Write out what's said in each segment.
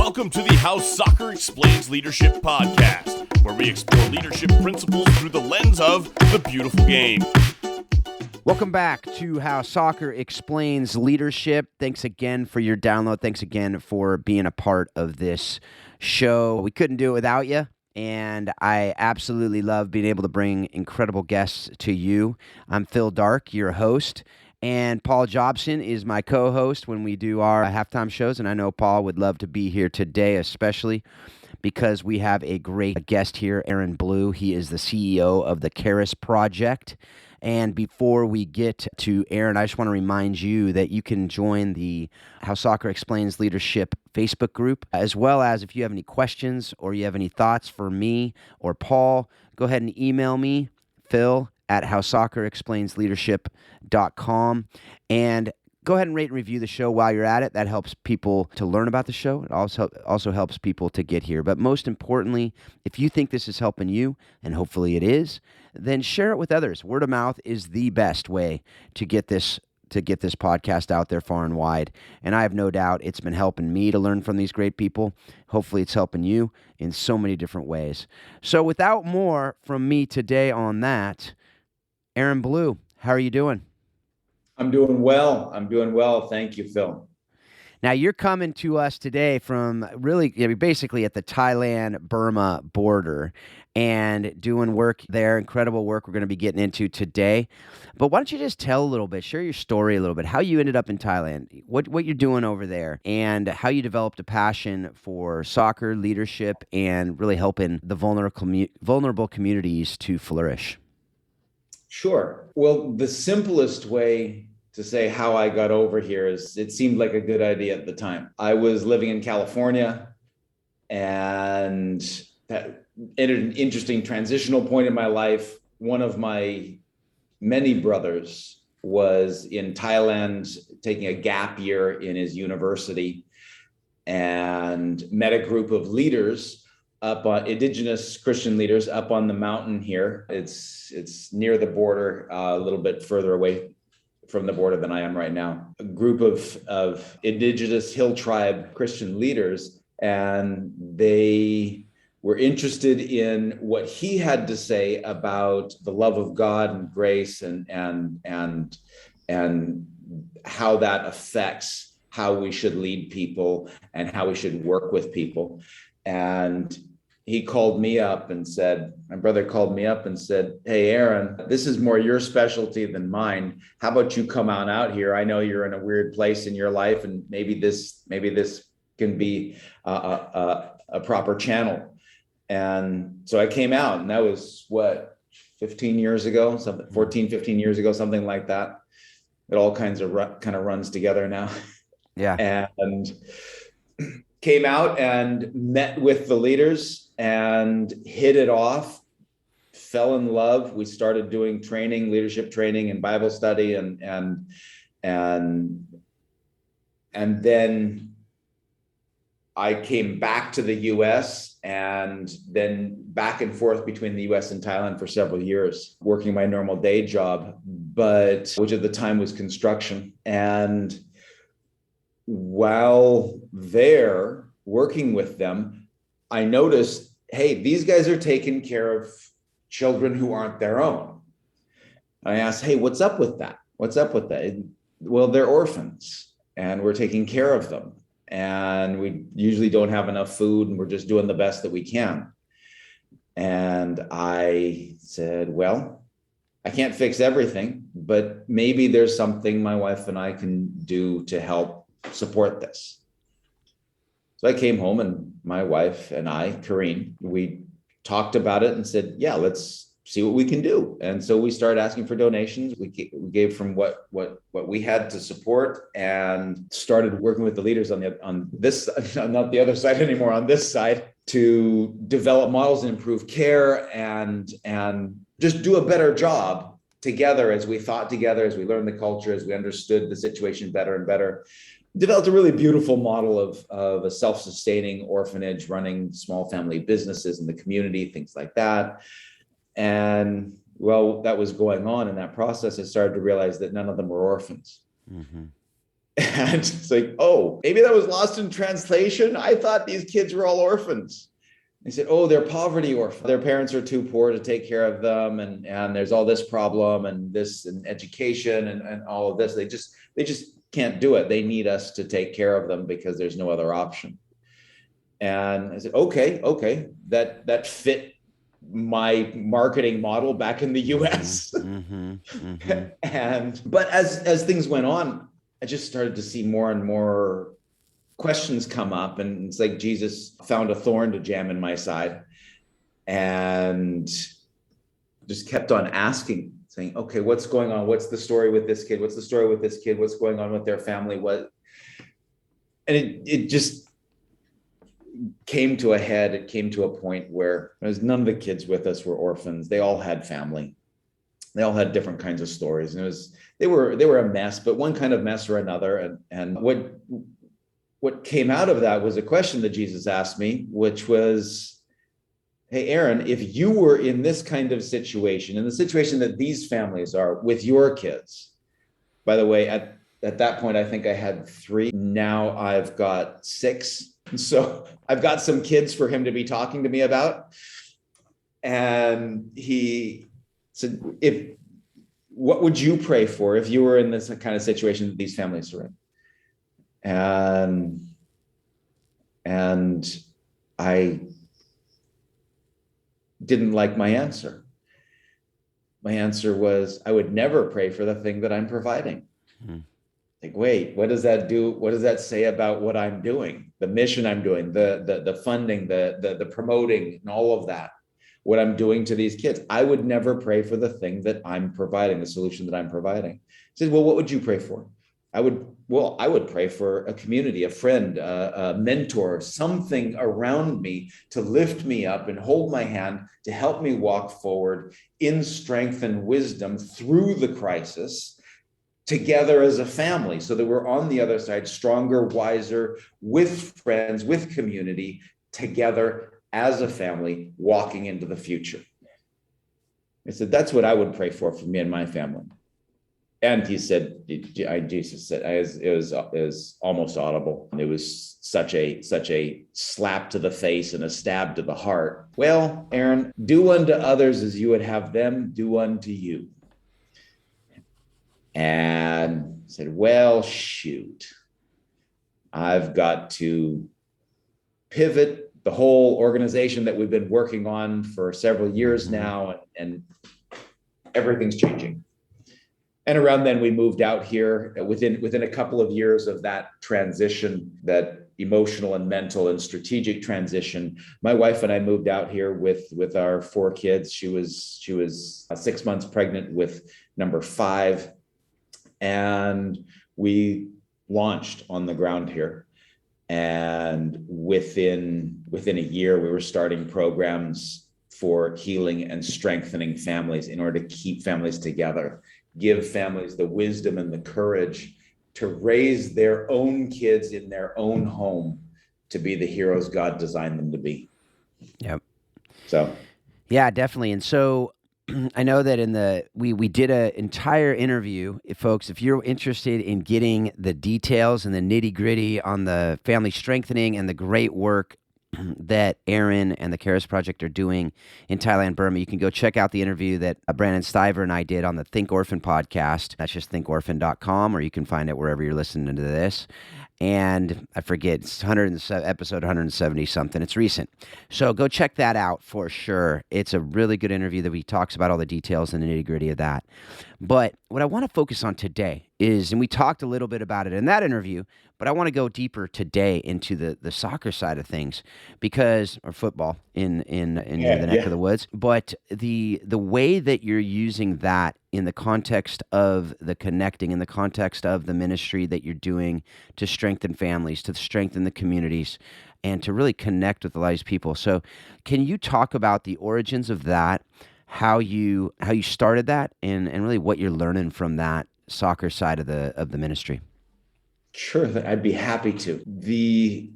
Welcome to the How Soccer Explains Leadership podcast, where we explore leadership principles through the lens of the beautiful game. Welcome back to How Soccer Explains Leadership. Thanks again for your download. Thanks again for being a part of this show. We couldn't do it without you, and I absolutely love being able to bring incredible guests to you. I'm Phil Dark, your host, and Paul Jobson is my co-host when we do our halftime shows, and I know Paul would love to be here today, especially because we have a great guest here, Aaron Blue. He is the CEO of the Charis Project. And before we get to Aaron, I just want to remind you that you can join the How Soccer Explains Leadership Facebook group, as well as if you have any questions or you have any thoughts for me or Paul, go ahead and email me, phil@howsoccerexplainsleadership.com. And go ahead and rate and review the show while you're at it. That helps people to learn about the show. It also helps people to get here. But most importantly, if you think this is helping you, and hopefully it is, then share it with others. Word of mouth is the best way to get this podcast out there far and wide. And I have no doubt it's been helping me to learn from these great people. Hopefully it's helping you in so many different ways. So without more from me today on that, Aaron Blue, how are you doing? I'm doing well. Thank you, Phil. Now, you're coming to us today from basically at the Thailand-Burma border and doing work there, incredible work we're going to be getting into today. But why don't you just tell a little bit, share your story a little bit, how you ended up in Thailand, what you're doing over there, and how you developed a passion for soccer, leadership, and really helping the vulnerable communities to flourish. Sure. Well, the simplest way to say how I got over here is it seemed like a good idea at the time. I was living in California and that entered an interesting transitional point in my life. One of my many brothers was in Thailand taking a gap year in his university and met a group of leaders up on indigenous Christian leaders up on the mountain here. It's near the border, a little bit further away from the border than I am right now. A group of indigenous hill tribe Christian leaders, and they were interested in what he had to say about the love of God and grace and how that affects how we should lead people and how we should work with people. And my brother called me up and said, "Hey, Aaron, this is more your specialty than mine. How about you come on out here? I know you're in a weird place in your life, and maybe this can be a proper channel." And so I came out, and that was 15 years ago, 14, 15 years ago, something like that. It all kind of runs together now. Yeah. And came out and met with the leaders and hit it off, fell in love. We started doing training, leadership training and Bible study. And then I came back to the US and then back and forth between the US and Thailand for several years, working my normal day job, which at the time was construction. And while there working with them, I noticed, hey, these guys are taking care of children who aren't their own. I asked, hey, what's up with that? Well, they're orphans and we're taking care of them. And we usually don't have enough food and we're just doing the best that we can. And I said, well, I can't fix everything, but maybe there's something my wife and I can do to help support this. So I came home and my wife and I, Karine, we talked about it and said, yeah, let's see what we can do. And so we started asking for donations. We gave from what we had to support and started working with the leaders on this, not the other side anymore, on this side, to develop models and improve care and just do a better job together as we thought together, as we learned the culture, as we understood the situation better and better. Developed a really beautiful model of a self-sustaining orphanage, running small family businesses in the community, things like that. And while that was going on in that process, I started to realize that none of them were orphans. Mm-hmm. And it's like, oh, maybe that was lost in translation. I thought these kids were all orphans. They said, oh, they're poverty orphans. Their parents are too poor to take care of them. And there's all this problem and this and education and all of this. They just can't do it. They need us to take care of them because there's no other option. And I said, okay, that fit my marketing model back in the US. But as things went on, I just started to see more and more questions come up, and it's like Jesus found a thorn to jam in my side and just kept on asking, saying, okay, what's going on? What's the story with this kid? What's the story with this kid? What's going on with their family? And it just came to a head. It came to a point where none of the kids with us were orphans. They all had family. They all had different kinds of stories, and they were a mess, but one kind of mess or another. And what came out of that was a question that Jesus asked me, which was, hey, Aaron, if you were in this kind of situation, in the situation that these families are with your kids, by the way, at that point, I think I had 3. Now I've got 6. So I've got some kids for him to be talking to me about. And he said, what would you pray for if you were in this kind of situation that these families are in? And I didn't like my answer. My answer was, I would never pray for the thing that I'm providing. Like, wait, what does that do? What does that say about what I'm doing? The mission I'm doing, the funding, the promoting, and all of that, what I'm doing to these kids. I would never pray for the thing that I'm providing, the solution that I'm providing. He said, well, what would you pray for? I would pray for a community, a friend, a mentor, something around me to lift me up and hold my hand to help me walk forward in strength and wisdom through the crisis, together as a family, so that we're on the other side, stronger, wiser, with friends, with community, together as a family, walking into the future. I said, that's what I would pray for me and my family. And he said, Jesus said, it was almost audible. It was such a slap to the face and a stab to the heart. Well, Aaron, do unto others as you would have them do unto you. And I said, well, shoot, I've got to pivot the whole organization that we've been working on for several years now, and everything's changing. And around then we moved out here. Within a couple of years of that transition, that emotional and mental and strategic transition, my wife and I moved out here with our 4 kids. She was 6 months pregnant with number 5, and we launched on the ground here. And within a year, we were starting programs for healing and strengthening families in order to keep families together, give families the wisdom and the courage to raise their own kids in their own home to be the heroes God designed them to be. Yep. So. Yeah, definitely. And so I know that we did an entire interview. Folks, if you're interested in getting the details and the nitty-gritty on the family strengthening and the great work that Aaron and the Charis Project are doing in Thailand, Burma, you can go check out the interview that Brandon Stiver and I did on the Think Orphan podcast. That's just thinkorphan.com, or you can find it wherever you're listening to this. And I forget, it's episode 170 something. It's recent. So go check that out for sure. It's a really good interview that he talks about all the details and the nitty gritty of that. But what I want to focus on today is, and we talked a little bit about it in that interview, but I want to go deeper today into the soccer side of things, or football in the neck of the woods. But the way that you're using that in the context of the connecting, in the context of the ministry that you're doing to strengthen families, to strengthen the communities, and to really connect with a lot of people. So can you talk about the origins of that, how you started that, and really what you're learning from that soccer side of the ministry? Sure, I'd be happy to.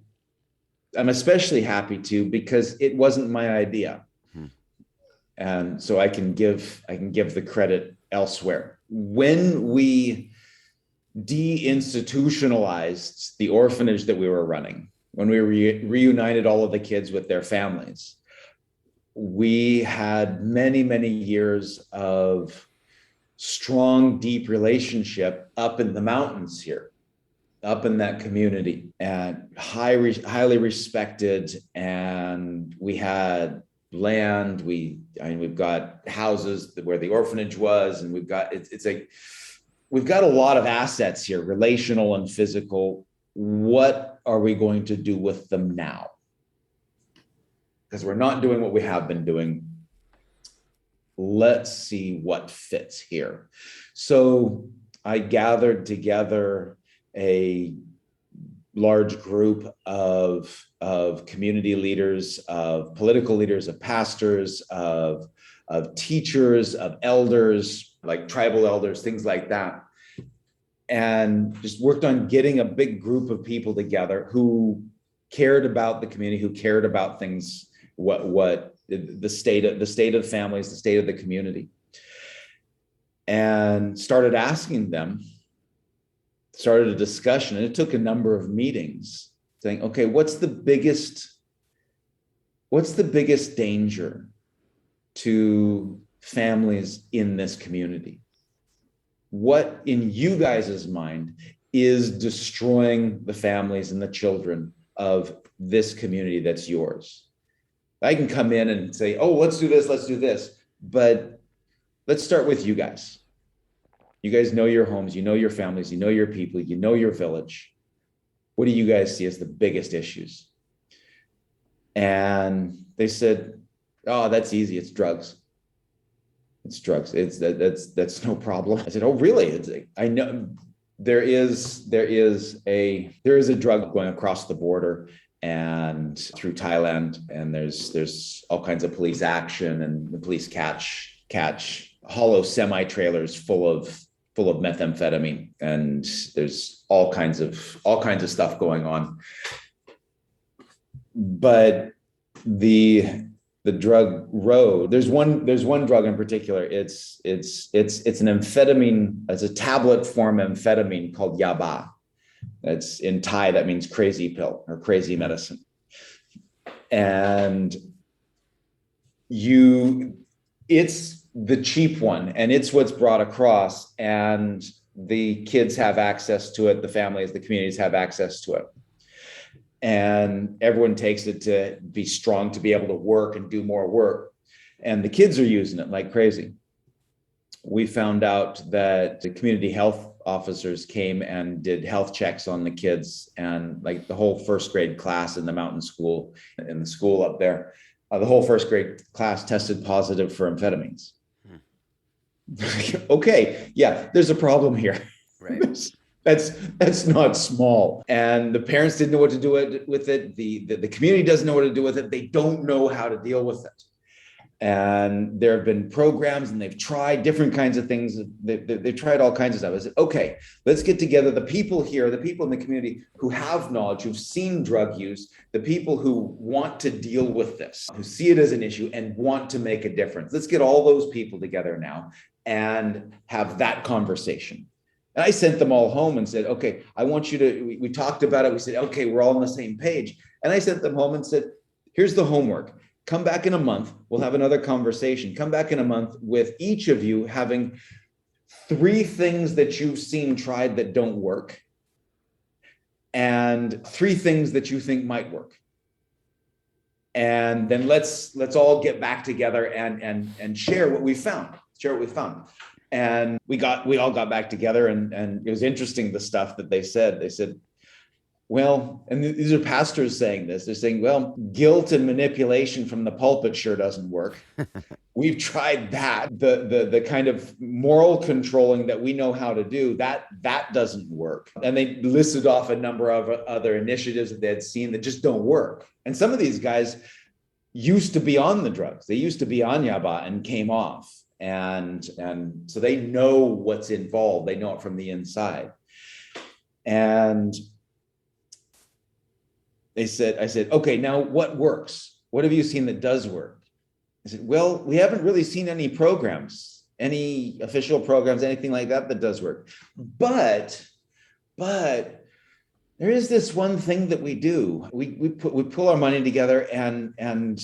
I'm especially happy to because it wasn't my idea. And so I can give the credit elsewhere. When we deinstitutionalized the orphanage that we were running, when we reunited all of the kids with their families, we had many, many years of strong, deep relationship up in the mountains here, up in that community, and highly respected. And we had land. We've got houses where the orphanage was, and we've got we've got a lot of assets here, relational and physical. What are we going to do with them now? Because we're not doing what we have been doing. Let's see what fits here. So I gathered together a large group of community leaders, of political leaders, of pastors, of teachers, of elders, like tribal elders, things like that. And just worked on getting a big group of people together who cared about the community, who cared about things, what the state of families, the state of the community, and started asking them, started a discussion. And it took a number of meetings saying, okay, what's the biggest danger to families in this community? What in you guys' mind is destroying the families and the children of this community that's yours? I can come in and say, oh, let's do this. But let's start with you guys. You guys know your homes, you know your families, you know your people, you know your village. What do you guys see as the biggest issues? And they said, oh, that's easy. It's drugs. It's drugs. That's no problem. I said, oh, really? I know there is a drug going across the border and through Thailand, and there's all kinds of police action, and the police catch hollow semi-trailers full of methamphetamine, and there's all kinds of stuff going on. But the drug road, there's one drug in particular. It's an amphetamine. It's a tablet form amphetamine called yaba. That's in Thai, that means crazy pill or crazy medicine. And it's the cheap one, and it's what's brought across, and the kids have access to it, the families, the communities have access to it. And everyone takes it to be strong, to be able to work and do more work. And the kids are using it like crazy. We found out that the community health officers came and did health checks on the kids, and like the whole first grade class in the mountain school, in the school up there, the whole first grade class tested positive for amphetamines. Okay, yeah, there's a problem here. Right. That's not small. And the parents didn't know what to do with it. The community doesn't know what to do with it. They don't know how to deal with it. And there have been programs, and they've tried different kinds of things. They've tried all kinds of stuff. I said, okay, let's get together the people here, the people in the community who have knowledge, who've seen drug use, the people who want to deal with this, who see it as an issue and want to make a difference. Let's get all those people together now and have that conversation. And I sent them all home and said, okay, I want you to, we talked about it. We said, okay, we're all on the same page. And I sent them home and said, here's the homework. Come back in a month. We'll have another conversation. Come back in a month with each of you having 3 things that you've seen tried that don't work, and 3 things that you think might work. And then let's all get back together and share what we found. And we all got back together, and it was interesting, the stuff that they said. They said, well, and these are pastors saying this, they're saying, well, guilt and manipulation from the pulpit sure doesn't work. We've tried that. The kind of moral controlling that we know how to do, that doesn't work. And they listed off a number of other initiatives that they had seen that just don't work. And some of these guys used to be on the drugs. They used to be on yaba and came off. And so they know what's involved. They know it from the inside. And I said, okay, now what works? What have you seen that does work? I said, well, we haven't really seen any programs, any official programs, anything like that does work. But but there is this one thing that we do. We pull our money together and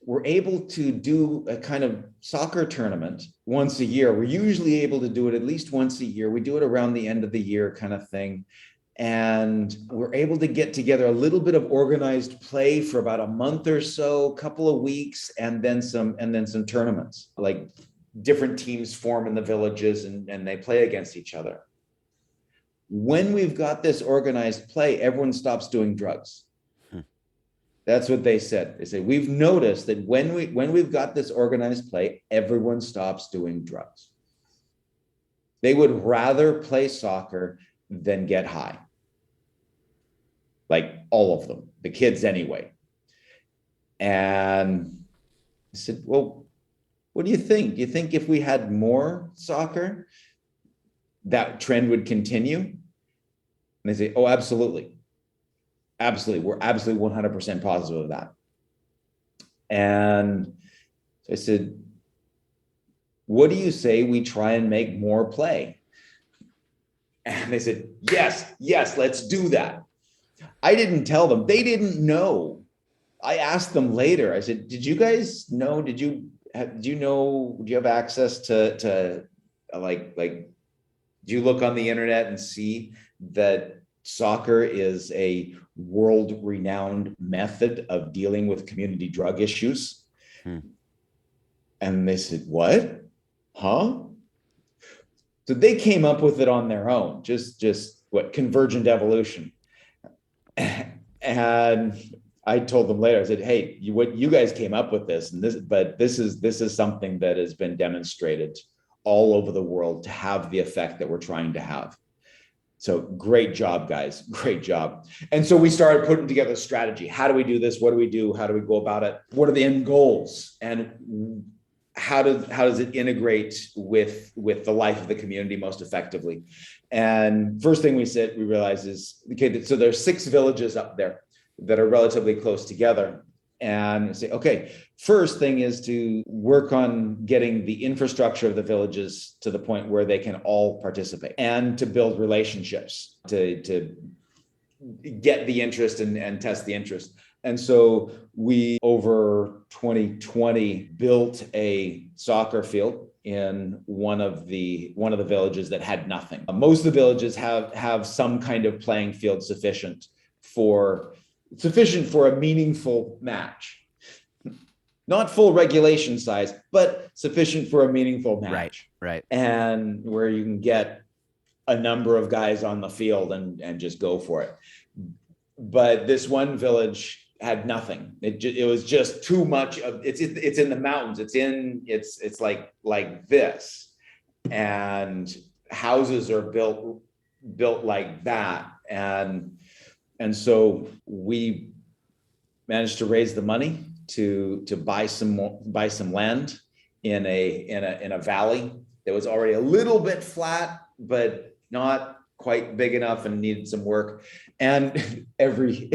we're able to do a kind of soccer tournament once a year. We're usually able to do it at least once a year. We do it around the end of the year kind of thing. And we're able to get together a little bit of organized play for about a month or so, couple of weeks, and then some tournaments. Like different teams form in the villages and they play against each other. When we've got this organized play, everyone stops doing drugs. That's what they said. They say, we've noticed that when we've got this organized play, everyone stops doing drugs. They would rather play soccer than get high. Like all of them, the kids anyway. And I said, well, what do you think? Do you think if we had more soccer, that trend would continue? And they say, oh, absolutely. Absolutely. We're absolutely 100% positive of that. And so I said, what do you say we try and make more play? And they said, yes, let's do that. I didn't tell them. They didn't know. I asked them later. I said, did you guys know? Do you have access to like, do you look on the internet and see that soccer is a world-renowned method of dealing with community drug issues? And they said, what? Huh? So they came up with it on their own, just what, convergent evolution. And I told them later, I said, hey, what you guys came up with this, but this is something that has been demonstrated all over the world to have the effect that we're trying to have. So great job, guys. Great job. And so we started putting together a strategy. How do we do this? What do we do? How do we go about it? What are the end goals? And how does it integrate with the life of the community most effectively? And first thing we realized is, okay, so there's 6 villages up there that are relatively close together. And say, okay, first thing is to work on getting the infrastructure of the villages to the point where they can all participate, and to build relationships to get the interest and test the interest. And so we, over 2020, built a soccer field in one of the villages that had nothing. Most of the villages have some kind of playing field sufficient for a meaningful match. Not full regulation size, but sufficient for a meaningful match. Right. And where you can get a number of guys on the field and just go for it. But this one village had nothing. It was just too much of it's in the mountains. It's like this, and houses are built like that. And so we managed to raise the money to buy some land in a valley that was already a little bit flat, but not quite big enough and needed some work. And every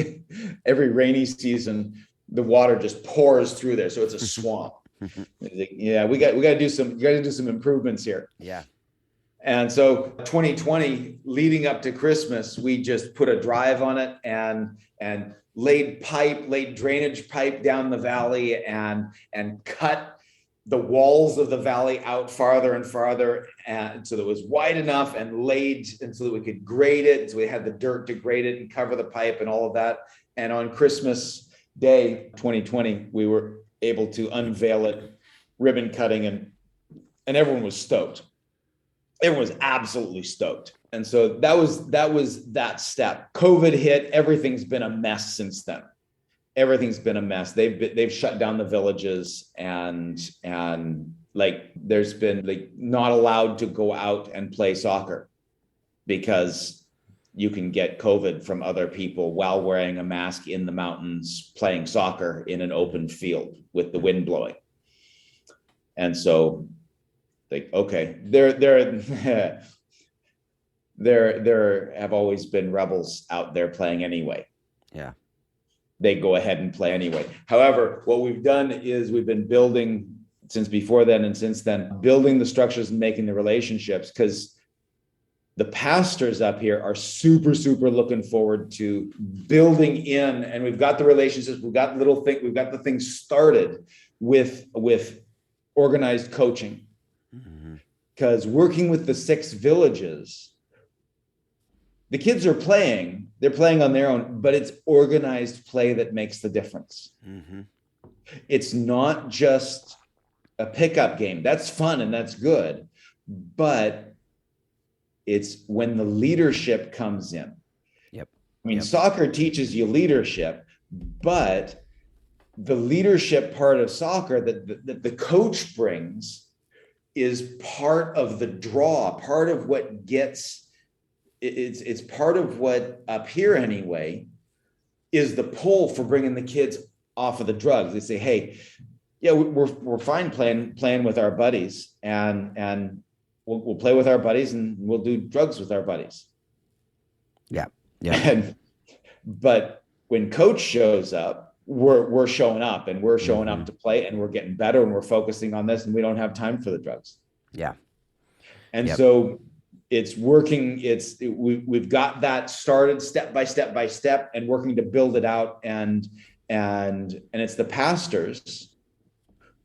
rainy season, the water just pours through there, so it's a swamp. Yeah, we got to do some improvements here. Yeah. And so 2020, leading up to Christmas, we just put a drive on it and laid drainage pipe down the valley and cut the walls of the valley out farther and farther, and so that it was wide enough, and so that we could grade it. So we had the dirt to grade it and cover the pipe and all of that. And on Christmas Day, 2020, we were able to unveil it, ribbon cutting, and everyone was stoked. Everyone was absolutely stoked. And so that was that step. COVID hit. Everything's been a mess since then. Everything's been a mess. They've shut down the villages, and like there's been like not allowed to go out and play soccer because you can get COVID from other people while wearing a mask in the mountains playing soccer in an open field with the wind blowing. And so, like, okay, there have always been rebels out there playing anyway. Yeah. They go ahead and play anyway. However, what we've done is we've been building since before then and since then, building the structures and making the relationships, because The pastors up here are super, super looking forward to building in, and we've got the relationships, we've got the things started with organized coaching. Because working with the 6 villages, the kids are playing, they're playing on their own, but it's organized play that makes the difference. It's not just a pickup game. That's fun and that's good, but it's when the leadership comes in. Yep. I mean, soccer teaches you leadership, but the leadership part of soccer that the coach brings is part of the draw, part of what gets, it's part of what up here anyway, is the pull for bringing the kids off of the drugs. They say, hey, yeah, we're fine playing with our buddies, and we'll play with our buddies and we'll do drugs with our buddies. Yeah. But when coach shows up, we're showing up, and we're showing up to play, and we're getting better, and we're focusing on this, and we don't have time for the drugs. Yeah. And so it's working. We've got that started step by step and working to build it out. And it's the pastors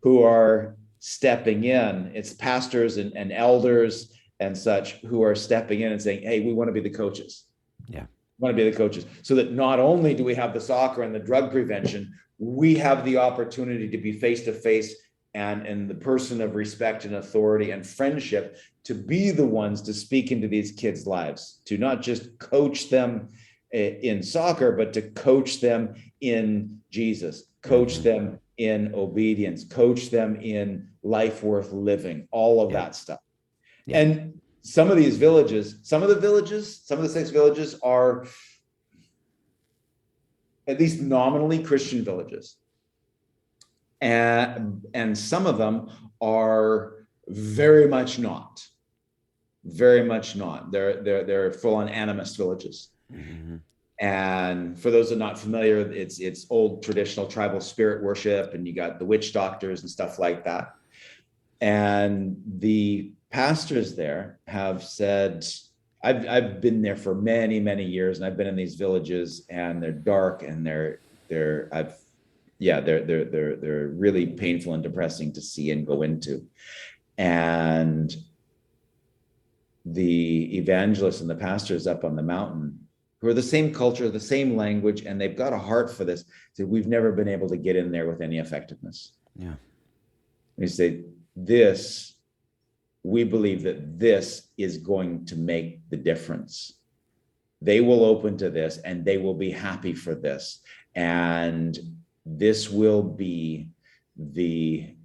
who are stepping in. It's pastors and elders and such who are stepping in and saying, hey, we want to be the coaches. Yeah. We want to be the coaches, so that not only do we have the soccer and the drug prevention, we have the opportunity to be face to face and the person of respect and authority and friendship to be the ones to speak into these kids' lives, to not just coach them in soccer, but to coach them in Jesus, coach them in obedience, coach them in life worth living, all of that stuff. And some of the 6 villages are at least nominally Christian villages. And some of them are very much not. They're full on animist villages. And for those that are not familiar, it's old traditional tribal spirit worship, and you got the witch doctors and stuff like that. And the pastors there have said, I've been there for many, many years, and I've been in these villages, and they're dark, and they're really painful and depressing to see and go into. And the evangelists and the pastors up on the mountain, who are the same culture, the same language, and they've got a heart for this, so we've never been able to get in there with any effectiveness. Yeah. We say, we believe that this is going to make the difference. They will open to this, and they will be happy for this. And this will be the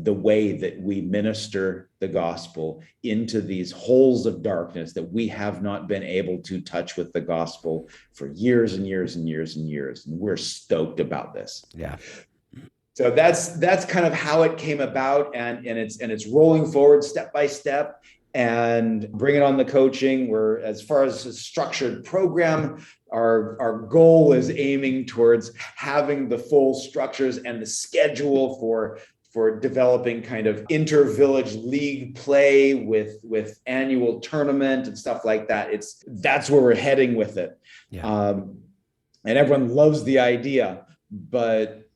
way that we minister the gospel into these holes of darkness that we have not been able to touch with the gospel for years and years and years and years. And we're stoked about this. Yeah. So that's kind of how it came about, and it's rolling forward step by step, and bringing on the coaching. We're, as far as a structured program, our goal is aiming towards having the full structures and the schedule for developing kind of inter-village league play with annual tournament and stuff like that. That's where we're heading with it. Yeah. And everyone loves the idea, but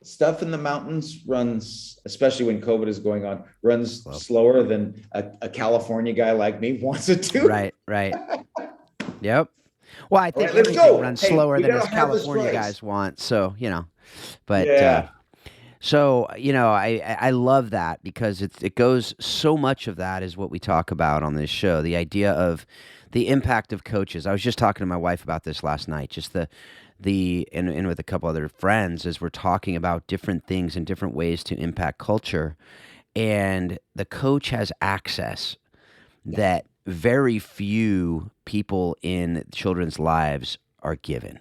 stuff in the mountains runs, especially when COVID is going on, runs slower than a California guy like me wants it to. Right. Yep. Well, I think All right, everything runs slower than us California guys want. So, but so, I love that, because it goes, so much of that is what we talk about on this show, the idea of the impact of coaches. I was just talking to my wife about this last night, just and with a couple other friends, as we're talking about different things and different ways to impact culture. And the coach has access that very few people in children's lives are given.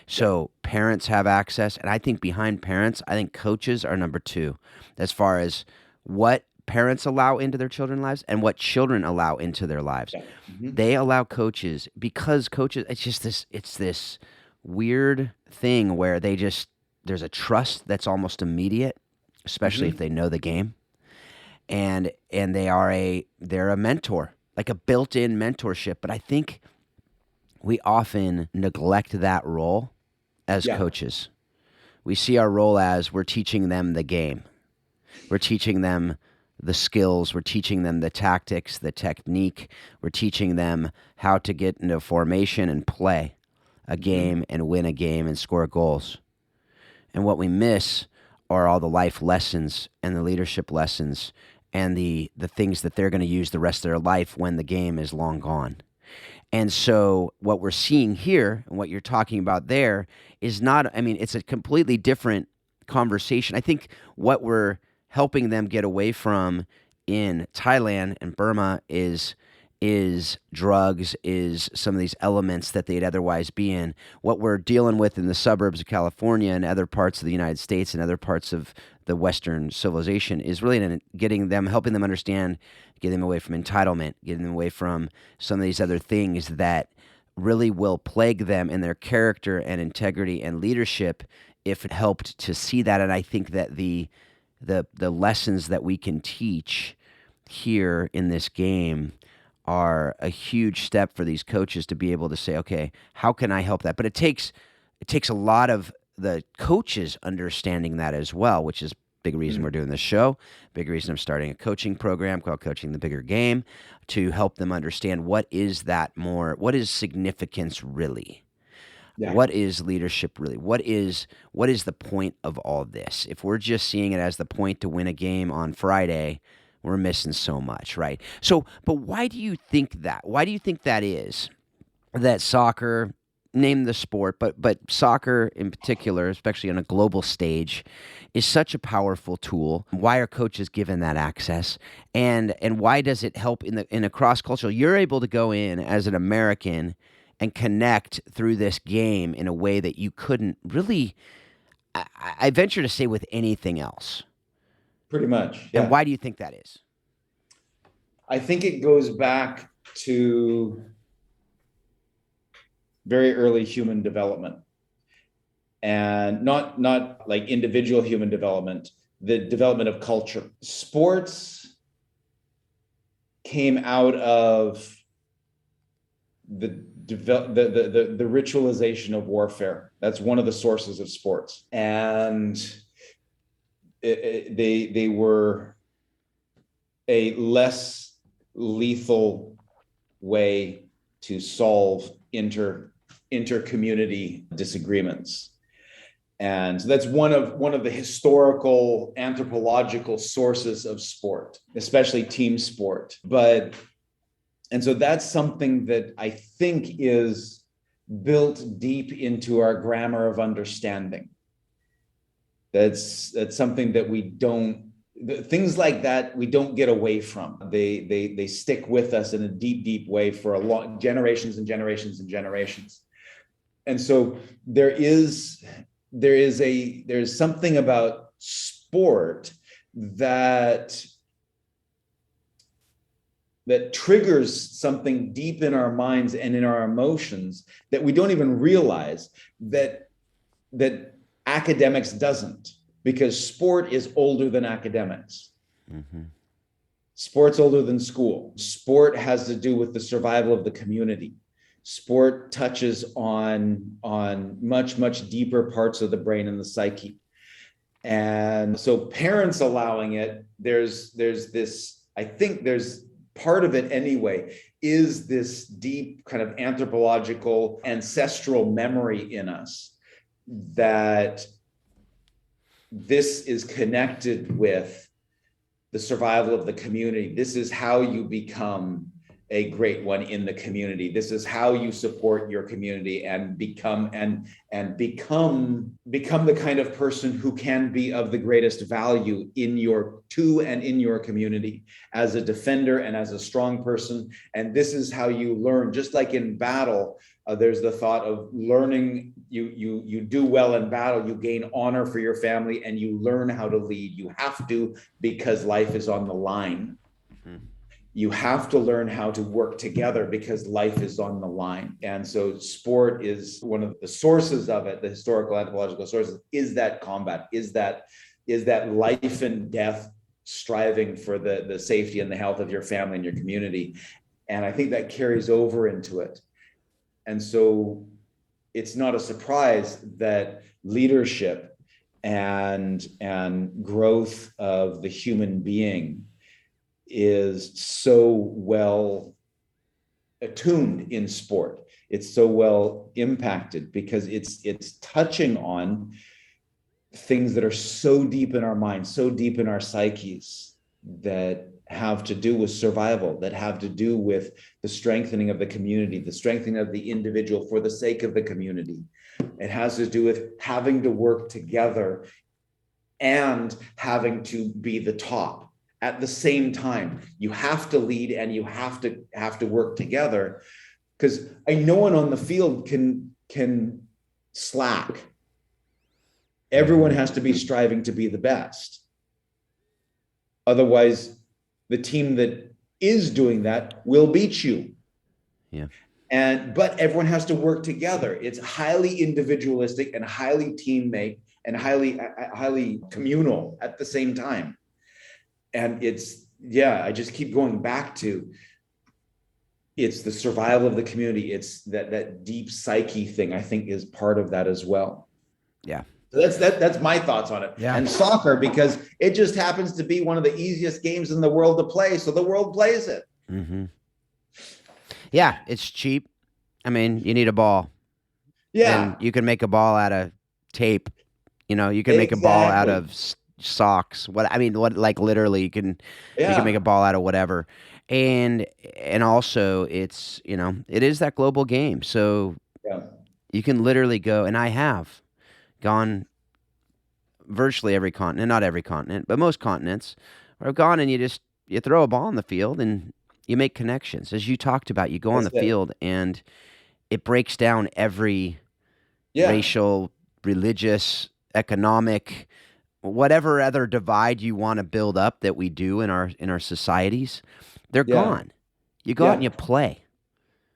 So parents have access, and I think behind parents, I think coaches are number 2 as far as what parents allow into their children's lives and what children allow into their lives. Mm-hmm. They allow coaches, because coaches, it's this weird thing where there's a trust that's almost immediate, especially if they know the game, and they're a mentor. like a built-in mentorship. But I think we often neglect that role as Yeah. coaches. We see our role as we're teaching them the game. We're teaching them the skills. We're teaching them the tactics, the technique. We're teaching them how to get into formation and play a game and win a game and score goals. And what we miss are all the life lessons and the leadership lessons and the things that they're going to use the rest of their life when the game is long gone. And so what we're seeing here and what you're talking about there is not, I mean, it's a completely different conversation. I think what we're helping them get away from in Thailand and Burma is drugs, is some of these elements that they'd otherwise be in. What we're dealing with in the suburbs of California and other parts of the United States and other parts of the Western civilization is really helping them understand, getting them away from entitlement, getting them away from some of these other things that really will plague them in their character and integrity and leadership if it helped to see that. And I think that the lessons that we can teach here in this game are a huge step for these coaches to be able to say, okay, how can I help that? But it takes a lot of the coaches understanding that as well, which is a big reason we're doing this show, big reason I'm starting a coaching program called Coaching the Bigger Game, to help them understand what is significance really? Yeah. What is leadership really? What is the point of all this? If we're just seeing it as the point to win a game on Friday, we're missing so much, right? So, but why do you think that? Why do you think that is? That soccer, name the sport, but soccer in particular, especially on a global stage, is such a powerful tool. Why are coaches given that access? And why does it help in a cross-cultural? You're able to go in as an American and connect through this game in a way that you couldn't really, I venture to say, with anything else. Pretty much, yeah. And why do you think that is? I think it goes back to very early human development, and not like individual human development, the development of culture. Sports came out of the ritualization of warfare. That's one of the sources of sports, and they were a less lethal way to solve inter-community disagreements. And so that's one of the historical anthropological sources of sport, especially team sport. And so that's something that I think is built deep into our grammar of understanding. That's something that things like that we don't get away from. They stick with us in a deep way for generations and generations and generations. And so there's something about sport that triggers something deep in our minds and in our emotions that we don't even realize that academics doesn't, because sport is older than academics. Mm-hmm. Sport's older than school. Sport has to do with the survival of the community. Sport touches on much deeper parts of the brain and the psyche. And so parents allowing it, there's this, I think there's part of it anyway, is this deep kind of anthropological ancestral memory in us that this is connected with the survival of the community. This is how you become a great one in the community. This is how you support your community and become the kind of person who can be of the greatest value in your community as a defender and as a strong person. And this is how you learn. Just like in battle, there's the thought of learning. You do well in battle, you gain honor for your family, and you learn how to lead. You have to, because life is on the line. You have to learn how to work together because life is on the line. And so sport is one of the sources of it, the historical anthropological sources, is that combat, is that life and death striving for the safety and the health of your family and your community. And I think that carries over into it. And so it's not a surprise that leadership and growth of the human being is so well attuned in sport. It's so well impacted because it's touching on things that are so deep in our minds, so deep in our psyches, that have to do with survival, that have to do with the strengthening of the community, the strengthening of the individual for the sake of the community. It has to do with having to work together and having to be the top at the same time. You have to lead and you have to work together, because no one on the field can slack. Everyone has to be striving to be the best. Otherwise, the team that is doing that will beat you. Yeah. But everyone has to work together. It's highly individualistic and highly teammate and highly communal at the same time. And I just keep going back to, it's the survival of the community. It's that deep psyche thing, I think, is part of that as well. Yeah. So that's my thoughts on it. Yeah. And soccer, because it just happens to be one of the easiest games in the world to play. So the world plays it. Mm-hmm. Yeah. It's cheap. I mean, you need a ball. Yeah. And you can make a ball out of tape. You know, you can make a ball out of socks. Like literally you can make a ball out of whatever. And also it's, it is that global game. So you can literally go, and I have gone virtually every continent, not every continent, but most continents, where I've gone and you throw a ball on the field and you make connections. As you talked about, you go on the field and it breaks down every racial, religious, economic, whatever other divide you want to build up that we do in our societies. They're gone. You go out and you play.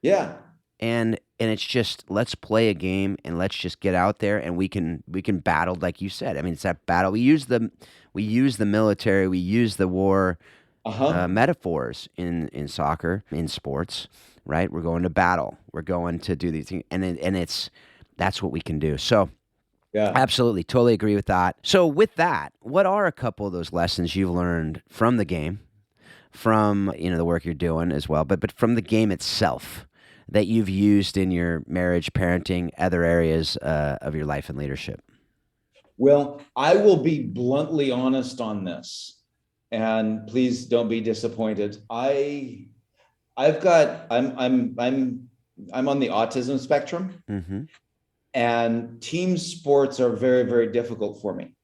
Yeah. And it's just, let's play a game and let's just get out there and we can battle, like you said. I mean, it's that battle. We use the military, we use the war metaphors in soccer, in sports, right? We're going to battle. We're going to do these things, and that's what we can do. So, absolutely, totally agree with that. So, with that, what are a couple of those lessons you've learned from the game, from the work you're doing as well, but from the game itself, that you've used in your marriage, parenting, other areas of your life and leadership? Well, I will be bluntly honest on this, and please don't be disappointed. I'm on the autism spectrum, mm-hmm. and team sports are very, very difficult for me.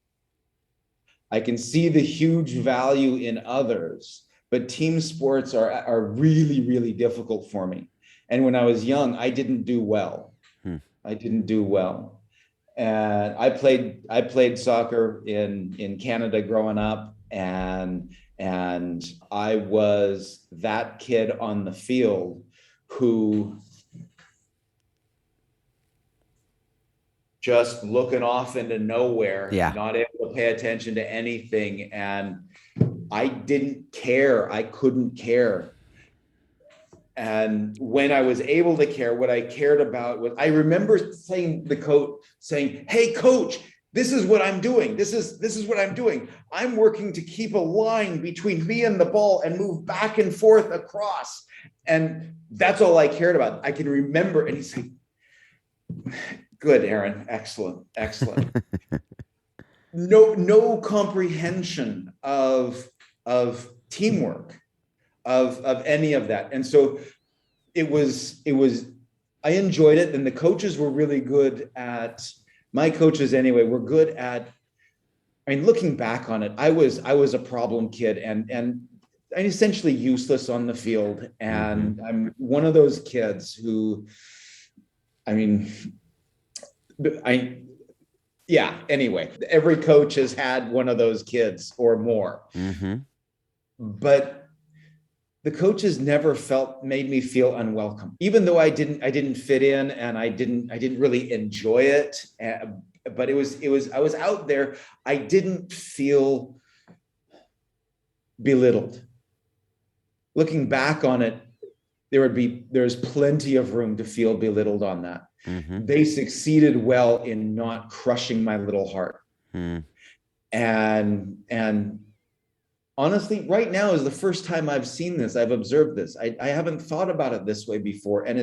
I can see the huge value in others, but team sports are really, really difficult for me. And when I was young, I didn't do well. I didn't do well. And I played soccer in Canada growing up, and I was that kid on the field who just looking off into nowhere, not able to pay attention to anything. And I didn't care. I couldn't care. And when I was able to care, what I cared about was, I remember saying, "Hey, coach, this is what I'm doing. This is what I'm doing. I'm working to keep a line between me and the ball and move back and forth across." And that's all I cared about. I can remember. And he's like, "Good, Aaron. Excellent. No comprehension of teamwork, of any of that. And so it was, I enjoyed it. And the coaches were really good at, my coaches anyway, were good at, looking back on it, I was a problem kid and I'm essentially useless on the field. And I'm one of those kids who, anyway, every coach has had one of those kids or more. Mm-hmm. But the coaches never made me feel unwelcome, even though I didn't fit in and I didn't really enjoy it. But I was out there. I didn't feel belittled. Looking back on it, there's plenty of room to feel belittled on that. Mm-hmm. They succeeded well in not crushing my little heart. And honestly, right now is the first time I've seen this. I've observed this. I haven't thought about it this way before. And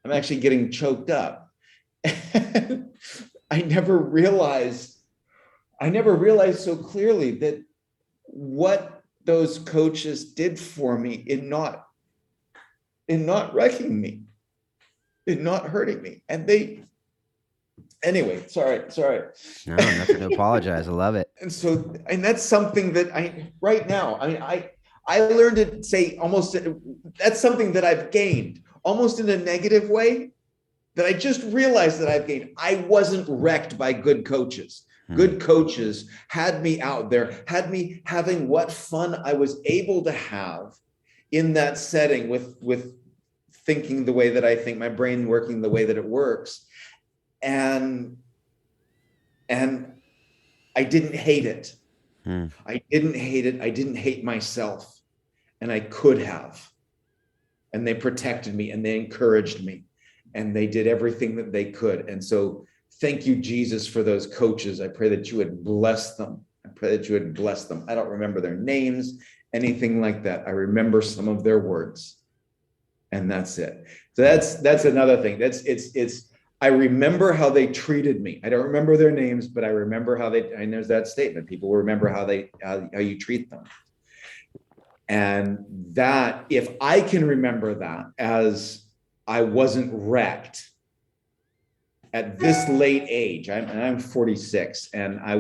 I'm actually getting choked up. I never realized so clearly that what those coaches did for me in not wrecking me, in not hurting me. And anyway, sorry. No, nothing to apologize. I love it. And that's something that right now, I learned to say that's something that I've gained almost in a negative way, that I just realized that I've gained. I wasn't wrecked by good coaches. Good coaches had me out there, had me having what fun I was able to have in that setting with thinking the way that I think, my brain working the way that it works. And I didn't hate it. I didn't hate it. I didn't hate myself. And I could have. And they protected me and they encouraged me and they did everything that they could. And so thank you, Jesus, for those coaches. I pray that you would bless them. I pray that you would bless them. I don't remember their names, anything like that. I remember some of their words. And that's it. So that's another thing. I remember how they treated me. I don't remember their names, but I remember and there's that statement. People will remember how you treat them. And that, if I can remember that as I wasn't wrecked at this late age, I'm 46, and I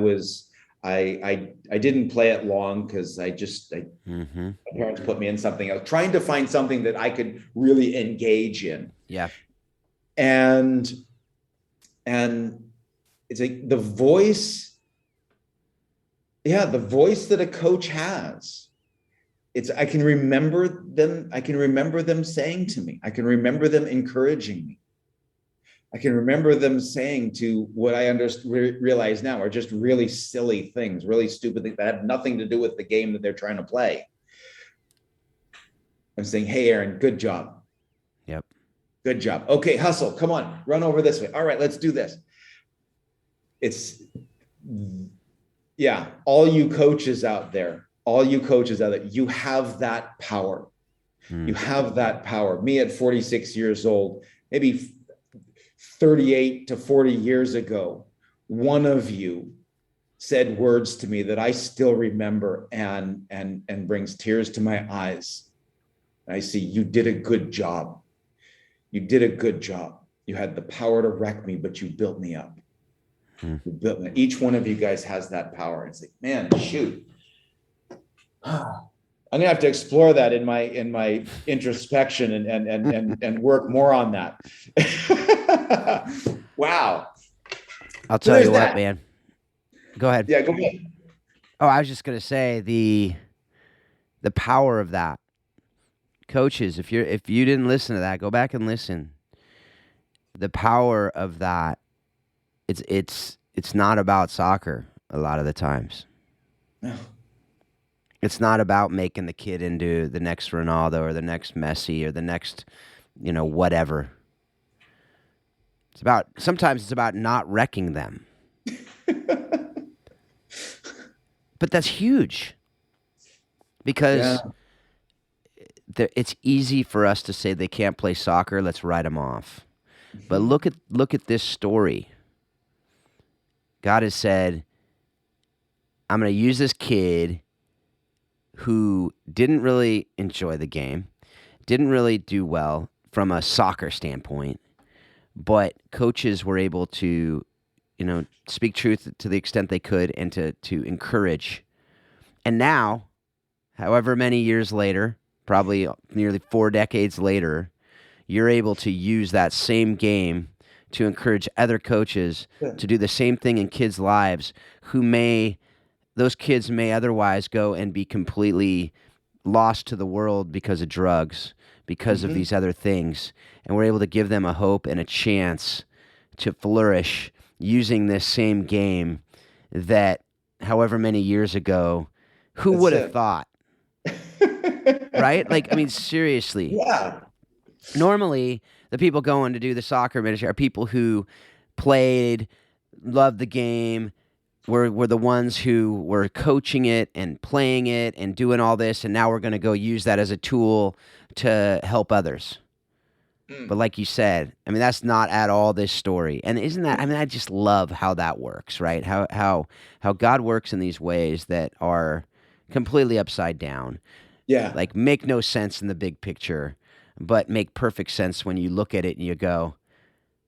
didn't play it long because my parents put me in something else, trying to find something that I could really engage in. Yeah. And it's like the voice that a coach has. I can remember them saying to me, I can remember them encouraging me. I can remember them saying to what I realize now are just really silly things, really stupid things that have nothing to do with the game that they're trying to play. I'm saying, hey, Aaron, good job. Yep. Good job. Okay, hustle. Come on, run over this way. All right, let's do this. All you coaches out there, you have that power. You have that power. Me at 46 years old, maybe 38 to 40 years ago, one of you said words to me that I still remember and brings tears to my eyes. I see, you did a good job. You did a good job. You had the power to wreck me, but you built me up. You built me. Each one of you guys has that power. It's like, man, shoot. I'm gonna have to explore that in my introspection and work more on that. Wow. I'll tell you what, man. Go ahead. Yeah, go ahead. Oh, I was just gonna say the power of that. Coaches, if you didn't listen to that, go back and listen. The power of that. It's not about soccer a lot of the times. No. It's not about making the kid into the next Ronaldo or the next Messi or the next, whatever. Sometimes it's about not wrecking them. But that's huge. Because it's easy for us to say they can't play soccer, let's write them off. But look at this story. God has said, I'm going to use this kid who didn't really enjoy the game, didn't really do well from a soccer standpoint, but coaches were able to, speak truth to the extent they could and to encourage. And now, however many years later, probably nearly 4 decades later, you're able to use that same game to encourage other coaches to do the same thing in kids' lives those kids may otherwise go and be completely lost to the world because of drugs, because of these other things. And we're able to give them a hope and a chance to flourish using this same game that however many years ago, who would have thought? right? Like, I mean, seriously. Yeah. Normally, the people going to do the soccer ministry are people who played, loved the game, were the ones who were coaching it and playing it and doing all this, and now we're going to go use that as a tool to help others. But like you said, I mean, that's not at all this story. And isn't that, I mean, I just love how that works, right? How God works in these ways that are completely upside down. Yeah. Like, make no sense in the big picture, but make perfect sense when you look at it and you go,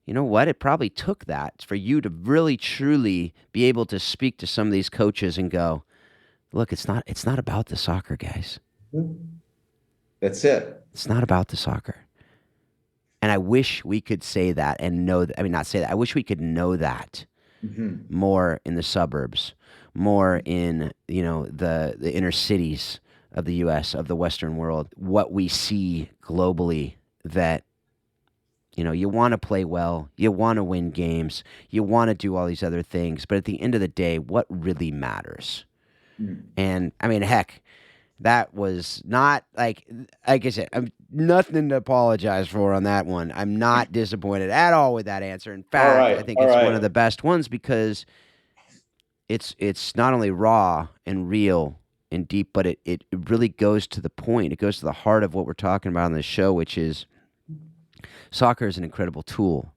you know what? It probably took that for you to really, truly be able to speak to some of these coaches and go, look, it's not about the soccer, guys. That's it. It's not about the soccer. And I wish we could say that and know that. I mean, not say that. I wish we could know that more in the suburbs, more in, the inner cities of the U.S., of the Western world, what we see globally, that, you want to play well, you want to win games, you want to do all these other things, but at the end of the day, what really matters? And, I mean, heck, that was not, like I said, I'm nothing to apologize for on that one. I'm not disappointed at all with that answer. In fact, I think it's one of the best ones because it's not only raw and real and deep, but it really goes to the point. It goes to the heart of what we're talking about on this show, which is soccer is an incredible tool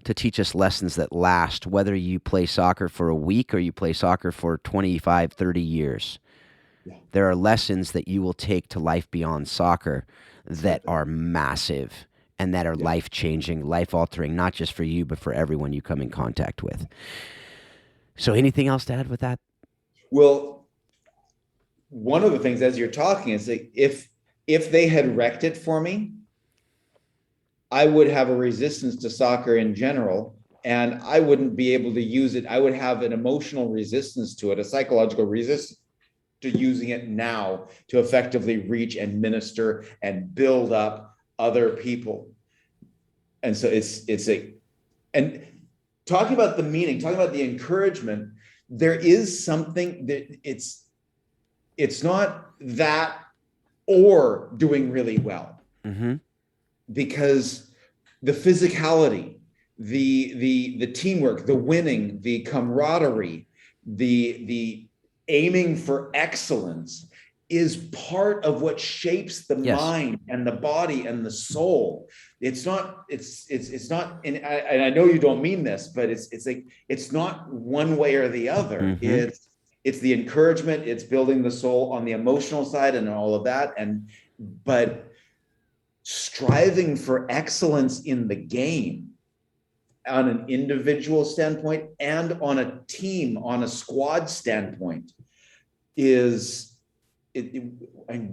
to teach us lessons that last, whether you play soccer for a week or you play soccer for 25, 30 years. There are lessons that you will take to life beyond soccer that are massive and that are life-changing, life-altering, not just for you, but for everyone you come in contact with. So anything else to add with that? Well, one of the things as you're talking is that if they had wrecked it for me, I would have a resistance to soccer in general, and I wouldn't be able to use it. I would have an emotional resistance to it, a psychological resistance to using it now to effectively reach and minister and build up other people. And so and talking about the meaning, talking about the encouragement, there is something that it's not that or doing really well. Because the physicality, the teamwork, the winning, the camaraderie, the aiming for excellence is part of what shapes the mind and the body and the soul. It's not, and I know you don't mean this, but it's like, it's not one way or the other. It's the encouragement, it's building the soul on the emotional side and all of that. But striving for excellence in the game on an individual standpoint and on a team, on a squad standpoint and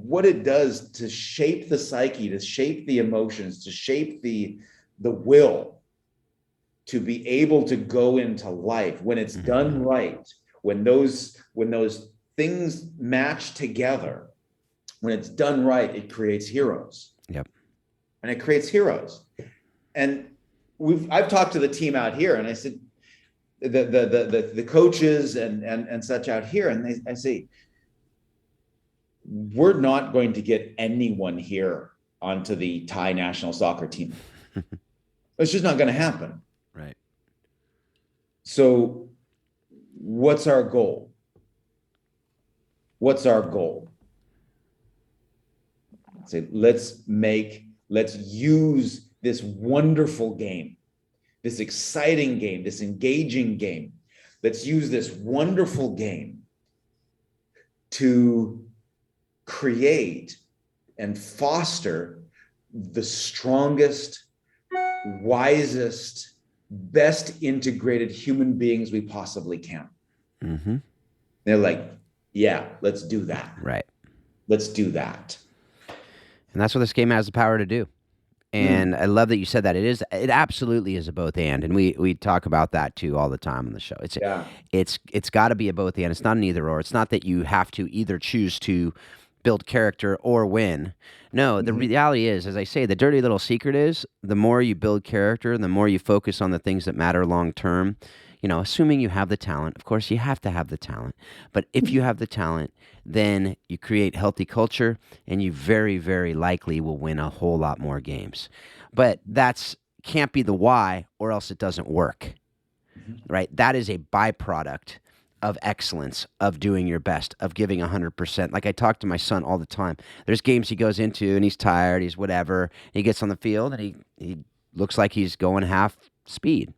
what it does to shape the psyche, to shape the emotions, to shape the will to be able to go into life when it's done right, when those things match together, when it's done right, it creates heroes. And it creates heroes. And I've talked to the team out here, and I said, the coaches and such out here, and I say, we're not going to get anyone here onto the Thai national soccer team. It's just not going to happen. Right. So what's our goal? What's our goal? Say, let's use this wonderful game, this exciting game, this engaging game. Let's use this wonderful game to create and foster the strongest, wisest, best integrated human beings we possibly can. They're like, yeah, let's do that. Right. Let's do that. And that's what this game has the power to do. And I love that you said that. It absolutely is a both and we talk about that too all the time on the show. It's got to be a both and. It's not an either or. It's not that you have to either choose to build character or win. No, the reality is, as I say, the dirty little secret is the more you build character, the more you focus on the things that matter long term. Assuming you have the talent, of course, you have to have the talent. But if you have the talent, then you create healthy culture and you very, very likely will win a whole lot more games. But that's can't be the why, or else it doesn't work, right? That is a byproduct of excellence, of doing your best, of giving 100%. Like I talk to my son all the time. There's games he goes into and he's tired, he's whatever. He gets on the field and he looks like he's going half speed.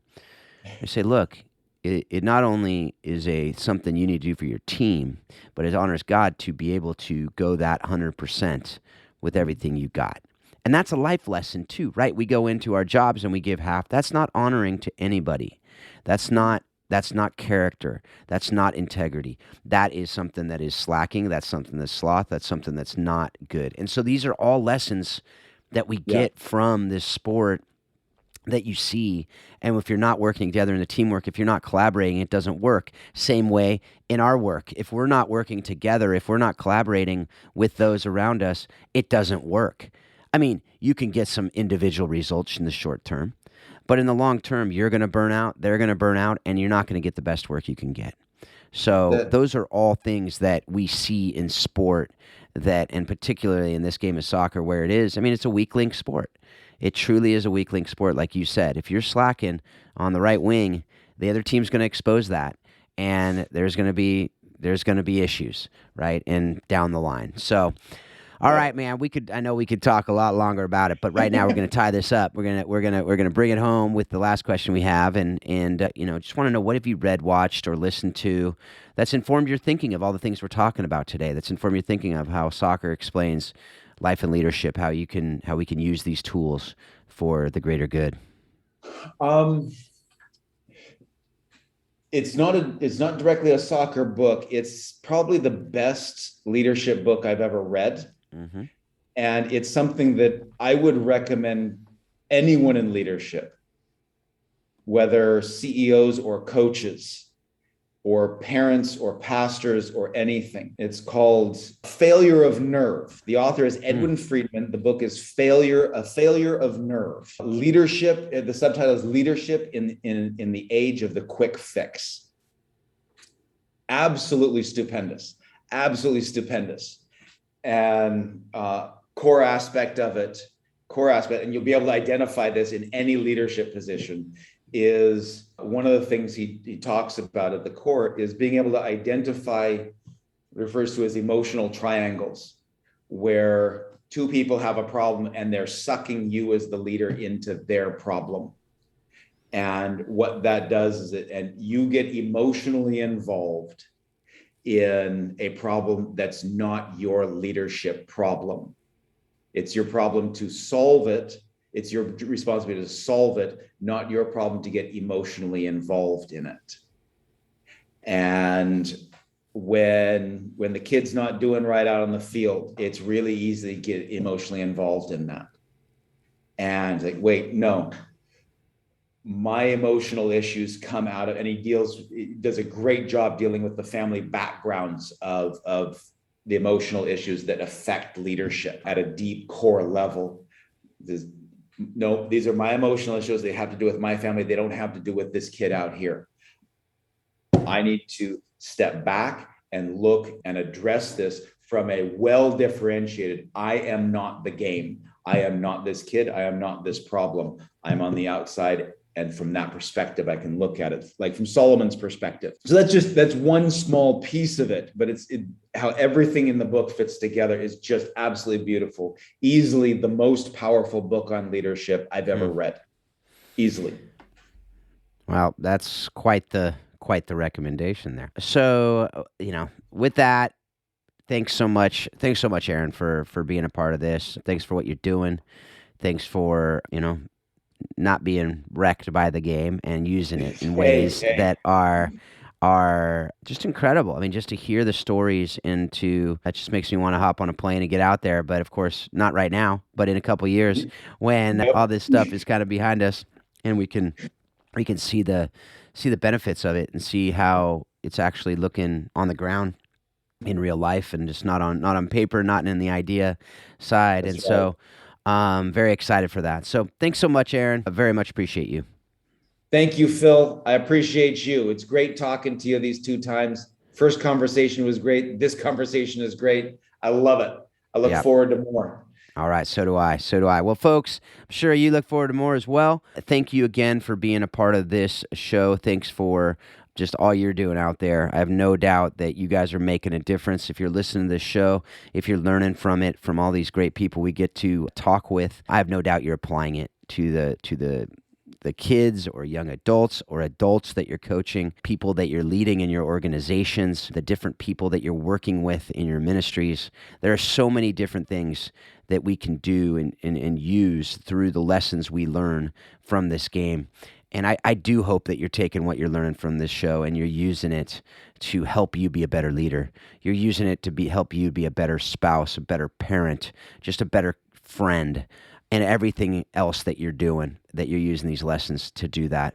I say, look, it not only is something you need to do for your team, but it honors God to be able to go that 100% with everything you got. And that's a life lesson too, right? We go into our jobs and we give half. That's not honoring to anybody. That's not character. That's not integrity. That is something that is slacking. That's something that's sloth. That's something that's not good. And so these are all lessons that we get from this sport that you see. And if you're not working together in the teamwork, if you're not collaborating, it doesn't work. Same way in our work. If we're not working together, if we're not collaborating with those around us, it doesn't work. I mean, you can get some individual results in the short term, but in the long term, you're going to burn out, they're going to burn out, and you're not going to get the best work you can get. So those are all things that we see in sport and particularly in this game of soccer where it is, it's a weak link sport. It truly is a weak link sport, like you said. If you're slacking on the right wing, the other team's going to expose that, and there's going to be issues, right, and down the line. So, all right, man, I know we could talk a lot longer about it, but right now we're going to tie this up. We're going to bring it home with the last question we have, and just want to know, what have you read, watched, or listened to that's informed your thinking of all the things we're talking about today? That's informed your thinking of how soccer explains life and leadership, how we can use these tools for the greater good. It's not directly a soccer book. It's probably the best leadership book I've ever read. Mm-hmm. And it's something that I would recommend anyone in leadership, whether CEOs or coaches or parents or pastors or anything. It's called Failure of Nerve. The author is Edwin Friedman. The book is A Failure of Nerve. Leadership, the subtitle is Leadership in the Age of the Quick Fix. Absolutely stupendous. Absolutely stupendous. And core aspect, and you'll be able to identify this in any leadership position, is one of the things he talks about at the core is being able to identify, refers to as emotional triangles, where two people have a problem and they're sucking you as the leader into their problem. And what that does is and you get emotionally involved in a problem that's not your leadership problem. It's your problem to solve it. It's your responsibility to solve it, not your problem to get emotionally involved in it. And when the kid's not doing right out on the field, it's really easy to get emotionally involved in that. And like, wait, no, my emotional issues come out of, and he does a great job dealing with the family backgrounds of the emotional issues that affect leadership at a deep core level. No, these are my emotional issues. They have to do with my family. They don't have to do with this kid out here. I need to step back and look and address this from a well-differentiated, I am not the game. I am not this kid. I am not this problem. I'm on the outside. And from that perspective, I can look at it like from Solomon's perspective. So that's one small piece of it, but how everything in the book fits together is just absolutely beautiful. Easily the most powerful book on leadership I've ever read. Easily. Well, that's quite the recommendation there. So, with that, thanks so much, Aaron, for being a part of this. Thanks for what you're doing. Thanks for, not being wrecked by the game and using it in ways that are just incredible. I mean, just to hear the stories that just makes me want to hop on a plane and get out there. But of course, not right now, but in a couple of years when all this stuff is kind of behind us and we can see the benefits of it and see how it's actually looking on the ground in real life, and just not on paper, not in the idea side. That's And right. so very excited for that. So thanks so much, Aaron. I very much appreciate you. Thank you, Phil. I appreciate you. It's great talking to you these 2 times. First conversation was great. This conversation is great. I love it. I look forward to more. All right, so do I. So do I. Well, folks, I'm sure you look forward to more as well. Thank you again for being a part of this show. Thanks for just all you're doing out there. I have no doubt that you guys are making a difference. If you're listening to this show, if you're learning from it, from all these great people we get to talk with, I have no doubt you're applying it to the kids or young adults or adults that you're coaching, people that you're leading in your organizations, the different people that you're working with in your ministries. There are so many different things that we can do and use through the lessons we learn from this game. And I do hope that you're taking what you're learning from this show and you're using it to help you be a better leader. You're using it to help you be a better spouse, a better parent, just a better friend, and everything else that you're doing, that you're using these lessons to do that.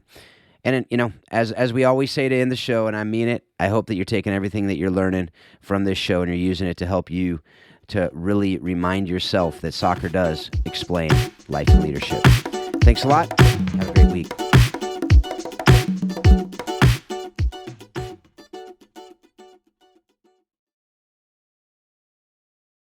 And, as we always say to end the show, and I mean it, I hope that you're taking everything that you're learning from this show and you're using it to help you to really remind yourself that soccer does explain life and leadership. Thanks a lot. Have a great week.